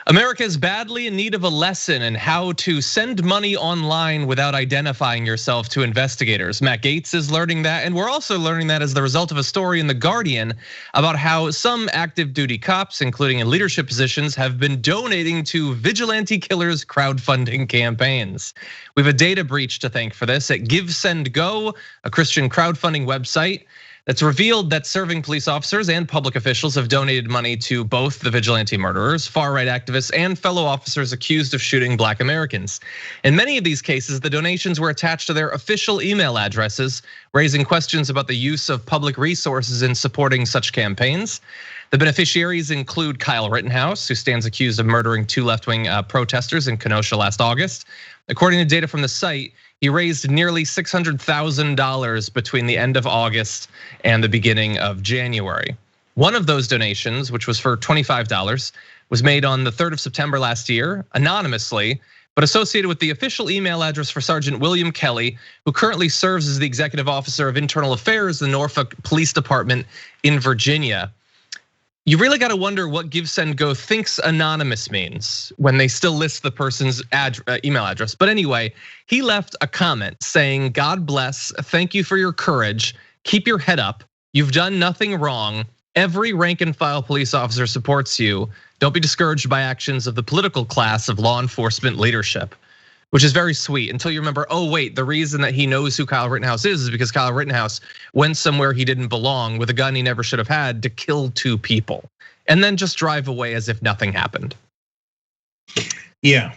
America is badly in need of a lesson in how to send money online without identifying yourself to investigators. Matt Gaetz is learning that, and we're also learning that as the result of a story in The Guardian about how some active duty cops, including in leadership positions, have been donating to vigilante killers' crowdfunding campaigns. We have a data breach to thank for this at GiveSendGo, a Christian crowdfunding website that's revealed that serving police officers and public officials have donated money to both the vigilante murderers, far-right activists, and fellow officers accused of shooting Black Americans. In many of these cases, the donations were attached to their official email addresses, raising questions about the use of public resources in supporting such campaigns. The beneficiaries include Kyle Rittenhouse, who stands accused of murdering 2 left-wing protesters in Kenosha last August. According to data from the site, he raised nearly $600,000 between the end of August and the beginning of January. One of those donations, which was for $25, was made on the 3rd of September last year, anonymously, but associated with the official email address for Sergeant William Kelly, who currently serves as the executive officer of internal affairs in the Norfolk Police Department in Virginia. You really got to wonder what GiveSendGo thinks anonymous means when they still list the person's email address. But anyway, he left a comment saying, "God bless, thank you for your courage, keep your head up, you've done nothing wrong, every rank and file police officer supports you, don't be discouraged by actions of the political class of law enforcement leadership." Which is very sweet until you remember, oh wait, the reason that he knows who Kyle Rittenhouse is because Kyle Rittenhouse went somewhere he didn't belong with a gun he never should have had to kill 2 people. And then just drive away as if nothing happened. Yeah,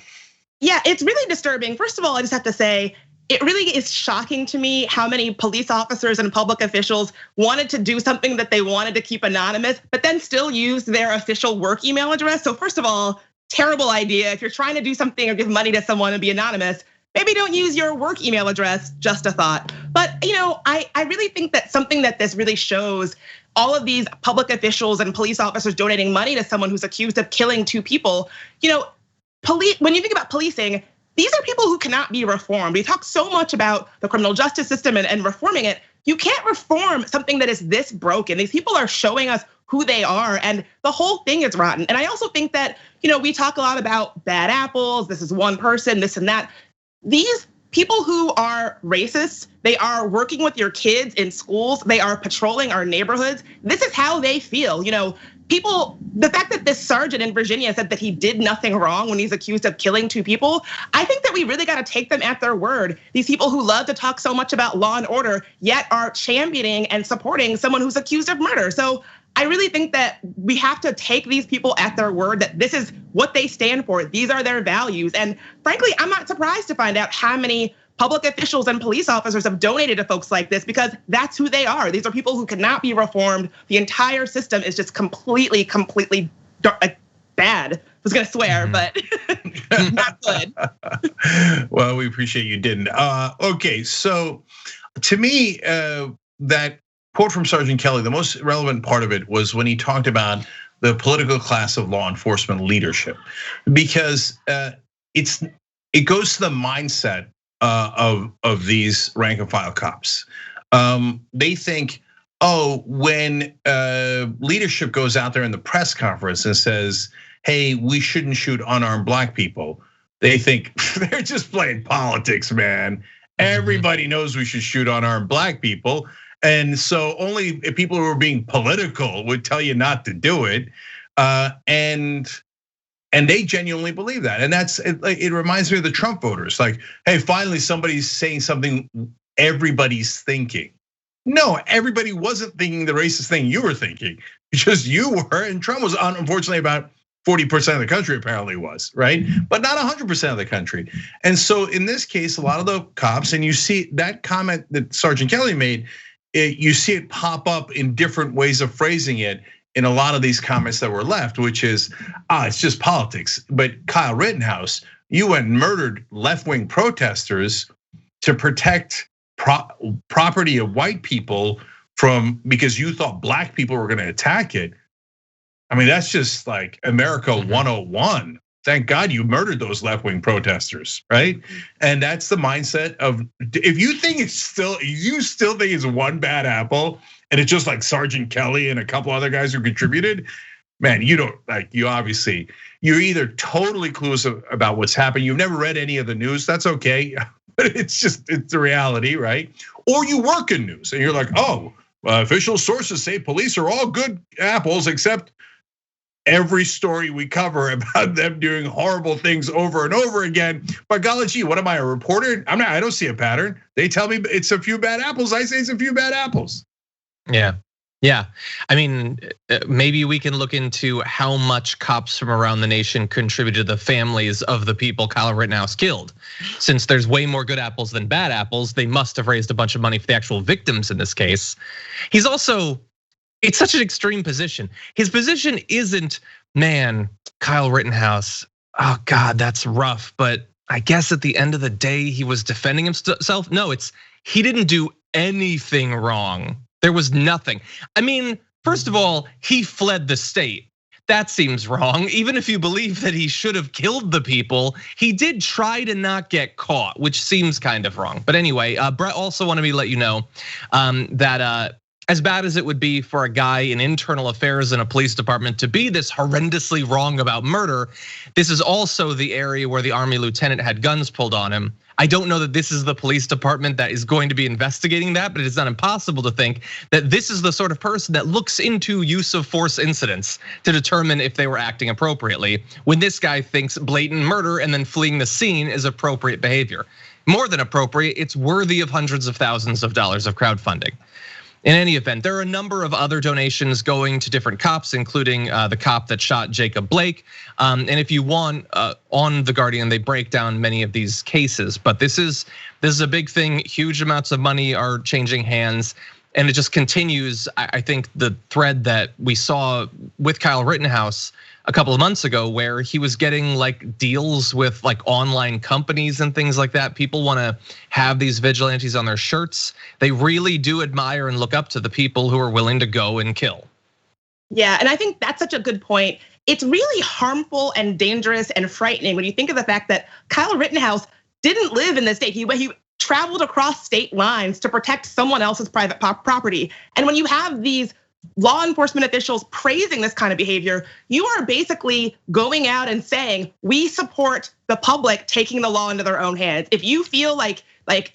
it's really disturbing. First of all, I just have to say, it really is shocking to me how many police officers and public officials wanted to do something that they wanted to keep anonymous, but then still use their official work email address. So first of all, terrible idea. If you're trying to do something or give money to someone and be anonymous, maybe don't use your work email address, just a thought. But I really think that something that this really shows, all of these public officials and police officers donating money to someone who's accused of killing 2 people. When you think about policing, these are people who cannot be reformed. We talk so much about the criminal justice system and reforming it. You can't reform something that is this broken. These people are showing us who they are, and the whole thing is rotten. And I also think that, we talk a lot about bad apples, this is one person, this and that. These people who are racists, they are working with your kids in schools, they are patrolling our neighborhoods. This is how they feel. People, the fact that this sergeant in Virginia said that he did nothing wrong when he's accused of killing 2 people, I think that we really got to take them at their word. These people who love to talk so much about law and order, yet are championing and supporting someone who's accused of murder. So I really think that we have to take these people at their word, that this is what they stand for. These are their values. And frankly, I'm not surprised to find out how many public officials and police officers have donated to folks like this, because that's who they are. These are people who cannot be reformed. The entire system is just completely bad. I was gonna swear, but not good. Well, we appreciate you didn't. Okay, so to me, that quote from Sergeant Kelly, the most relevant part of it was when he talked about the political class of law enforcement leadership, because it goes to the mindset of these rank and file cops. They think, when leadership goes out there in the press conference and says, "Hey, we shouldn't shoot unarmed Black people," they think they're just playing politics, man. Everybody knows we should shoot unarmed Black people. And so only people who are being political would tell you not to do it. And they genuinely believe that. And it reminds me of the Trump voters. Like, hey, finally somebody's saying something everybody's thinking. No, everybody wasn't thinking the racist thing you were thinking. It's just you were, and Trump was, unfortunately, about 40% of the country apparently was, right? But not 100% of the country. And so in this case, a lot of the cops, and you see that comment that Sergeant Kelly made, you see it pop up in different ways of phrasing it in a lot of these comments that were left, which is, it's just politics. But Kyle Rittenhouse, you went and murdered left-wing protesters to protect property of white people because you thought Black people were gonna attack it. I mean, that's just like America 101. Thank God you murdered those left-wing protesters, right? And that's the mindset of, if you still think it's one bad apple, and it's just like Sergeant Kelly and a couple other guys who contributed, man, you don't like, you're either totally clueless about what's happening. You've never read any of the news. That's okay, but it's the reality, right? Or you work in news and you're like, oh, official sources say police are all good apples, except every story we cover about them doing horrible things over and over again. But golly gee, what am I, a reporter? I don't see a pattern. They tell me it's a few bad apples. I say it's a few bad apples. Yeah. I mean, maybe we can look into how much cops from around the nation contributed to the families of the people Kyle Rittenhouse killed. Since there's way more good apples than bad apples, they must have raised a bunch of money for the actual victims in this case. He's also, it's such an extreme position. His position isn't, man, Kyle Rittenhouse, oh God, that's rough. But I guess at the end of the day, he was defending himself. No, it's, he didn't do anything wrong. There was nothing. I mean, first of all, he fled the state. That seems wrong. Even if you believe that he should have killed the people, he did try to not get caught, which seems kind of wrong. But anyway, Brett also wanted me to let you know that as bad as it would be for a guy in internal affairs in a police department to be this horrendously wrong about murder, this is also the area where the Army lieutenant had guns pulled on him. I don't know that this is the police department that is going to be investigating that, but it is not impossible to think that this is the sort of person that looks into use of force incidents to determine if they were acting appropriately, when this guy thinks blatant murder and then fleeing the scene is appropriate behavior. More than appropriate, it's worthy of hundreds of thousands of dollars of crowdfunding. In any event, there are a number of other donations going to different cops, including the cop that shot Jacob Blake. And if you want, on The Guardian, they break down many of these cases. But this is a big thing. Huge amounts of money are changing hands. And it just continues, I think, the thread that we saw with Kyle Rittenhouse a couple of months ago, where he was getting like deals with like online companies and things like that. People want to have these vigilantes on their shirts. They really do admire and look up to the people who are willing to go and kill. Yeah, and I think that's such a good point. It's really harmful and dangerous and frightening when you think of the fact that Kyle Rittenhouse didn't live in the state. He traveled across state lines to protect someone else's private property. And when you have these law enforcement officials praising this kind of behavior, you are basically going out and saying, we support the public taking the law into their own hands. If you feel like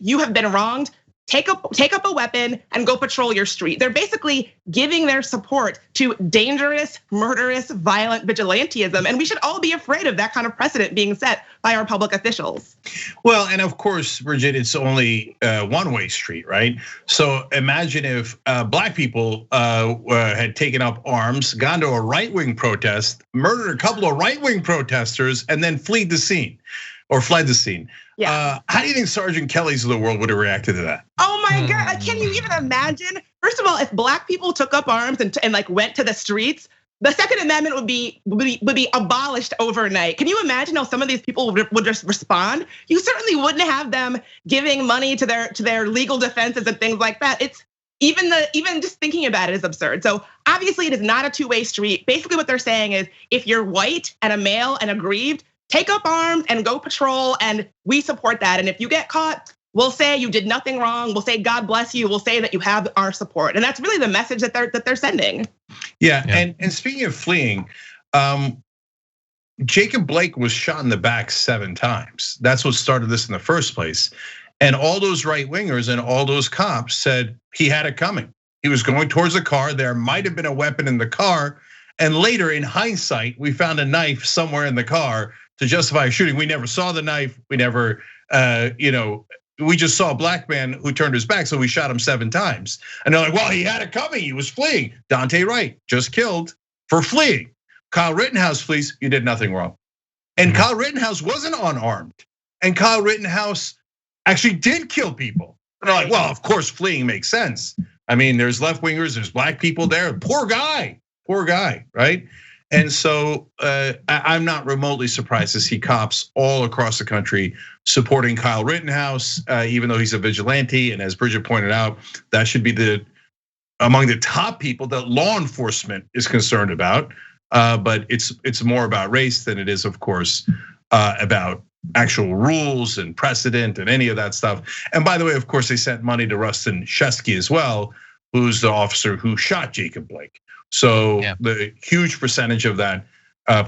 you have been wronged, take up a weapon and go patrol your street. They're basically giving their support to dangerous, murderous, violent vigilantism. And we should all be afraid of that kind of precedent being set by our public officials. Well, and of course, Bridget, it's only one-way street, right? So imagine if black people had taken up arms, gone to a right-wing protest, murdered a couple of right-wing protesters, and then fled the scene. Yeah. How do you think Sergeant Kelly's of the world would have reacted to that? Oh my God, can you even imagine? First of all, if black people took up arms and like went to the streets, the Second Amendment would be abolished overnight. Can you imagine how some of these people would just respond? You certainly wouldn't have them giving money to their legal defenses and things like that. It's even just thinking about it is absurd. So obviously it is not a two-way street. Basically what they're saying is if you're white and a male and aggrieved, take up arms and go patrol, and we support that. And if you get caught, we'll say you did nothing wrong. We'll say God bless you. We'll say that you have our support, and that's really the message that they're sending. Yeah. And speaking of fleeing, Jacob Blake was shot in the back 7 times. That's what started this in the first place. And all those right wingers and all those cops said he had it coming. He was going towards the car. There might have been a weapon in the car, and later, in hindsight, we found a knife somewhere in the car to justify a shooting. We never saw the knife. We never, we just saw a black man who turned his back, so we shot him 7 times. And they're like, well, he had it coming. He was fleeing. Dante Wright just killed for fleeing. Kyle Rittenhouse flees. You did nothing wrong. And Kyle Rittenhouse wasn't unarmed. And Kyle Rittenhouse actually did kill people. And they're like, well, of course, fleeing makes sense. I mean, there's left wingers, there's black people there. Poor guy, right? And so I'm not remotely surprised to see cops all across the country supporting Kyle Rittenhouse, even though he's a vigilante. And as Bridget pointed out, that should be among the top people that law enforcement is concerned about. But it's more about race than it is, of course, about actual rules and precedent and any of that stuff. And by the way, of course, they sent money to Rustin Shesky as well, who's the officer who shot Jacob Blake. So the huge percentage of that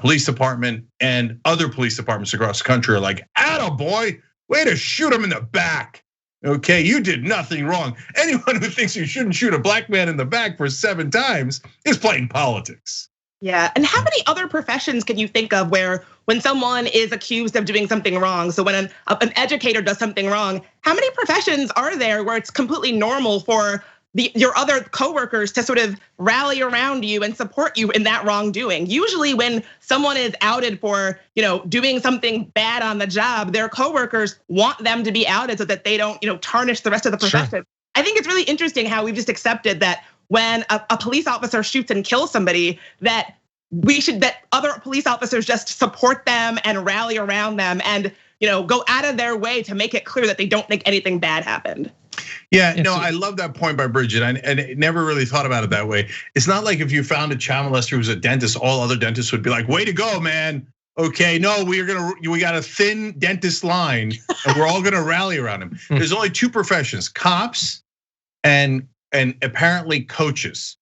police department and other police departments across the country are like, attaboy, way to shoot him in the back. Okay, you did nothing wrong. Anyone who thinks you shouldn't shoot a black man in the back for 7 times is playing politics. Yeah, and how many other professions can you think of where when someone is accused of doing something wrong, so when an educator does something wrong, how many professions are there where it's completely normal for your other coworkers to sort of rally around you and support you in that wrongdoing? Usually when someone is outed for doing something bad on the job, their coworkers want them to be outed so that they don't tarnish the rest of the profession. Sure. I think it's really interesting how we've just accepted that when a police officer shoots and kills somebody, that other police officers just support them and rally around them and go out of their way to make it clear that they don't think anything bad happened. Yeah, no, I love that point by Bridget, and never really thought about it that way. It's not like if you found a child molester who's a dentist, all other dentists would be like, way to go, man. Okay, no, we got a thin dentist line, and we're all gonna rally around him. There's only 2 professions, cops and apparently coaches.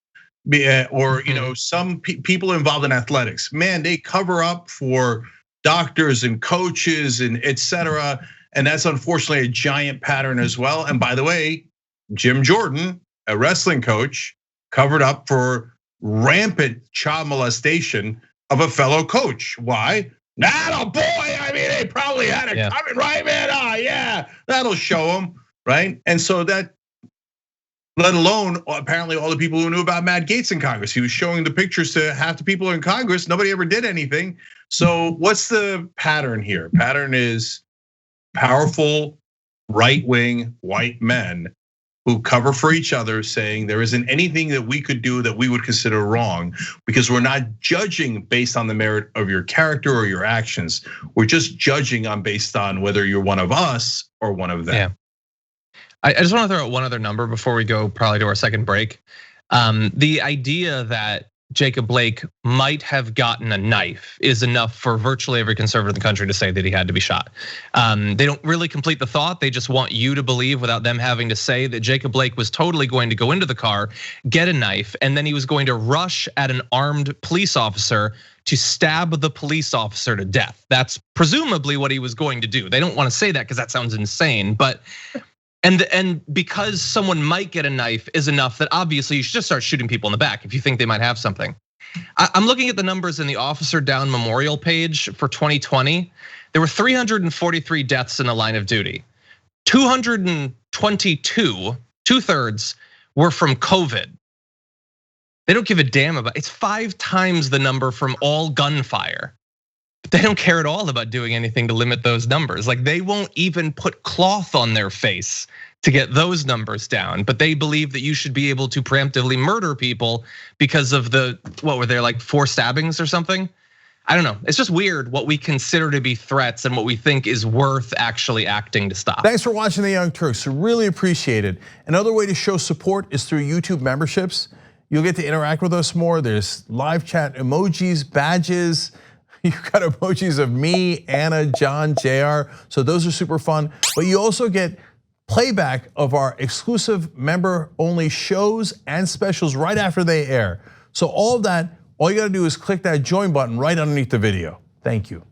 Or some people involved in athletics. Man, they cover up for doctors and coaches and etc. And that's unfortunately a giant pattern as well. And by the way, Jim Jordan, a wrestling coach, covered up for rampant child molestation of a fellow coach. Why? Boy, I mean, they probably had it coming, right, man? Yeah, that'll show them, right? And so that, let alone apparently all the people who knew about Matt Gaetz in Congress. He was showing the pictures to half the people in Congress. Nobody ever did anything. So what's the pattern here? Pattern is powerful right-wing white men who cover for each other, saying there isn't anything that we could do that we would consider wrong, because we're not judging based on the merit of your character or your actions. We're just judging based on whether you're one of us or one of them. Yeah. I just want to throw out one other number before we go probably to our second break. The idea that Jacob Blake might have gotten a knife is enough for virtually every conservative in the country to say that he had to be shot. They don't really complete the thought. They just want you to believe, without them having to say, that Jacob Blake was totally going to go into the car, get a knife, and then he was going to rush at an armed police officer to stab the police officer to death. That's presumably what he was going to do. They don't want to say that because that sounds insane, but and because someone might get a knife is enough that obviously you should just start shooting people in the back if you think they might have something. I'm looking at the numbers in the Officer Down Memorial page for 2020. There were 343 deaths in the line of duty. 222, 2/3 were from COVID. They don't give a damn about, it's 5 times the number from all gunfire. But they don't care at all about doing anything to limit those numbers. Like, they won't even put cloth on their face to get those numbers down. But they believe that you should be able to preemptively murder people because of what were there, like 4 stabbings or something? I don't know. It's just weird what we consider to be threats and what we think is worth actually acting to stop. Thanks for watching the Young Turks. We really appreciate it. Another way to show support is through YouTube memberships. You'll get to interact with us more. There's live chat emojis, badges. You've got emojis of me, Anna, John, JR. So those are super fun. But you also get playback of our exclusive member-only shows and specials right after they air. So all of that, all you gotta do is click that join button right underneath the video. Thank you.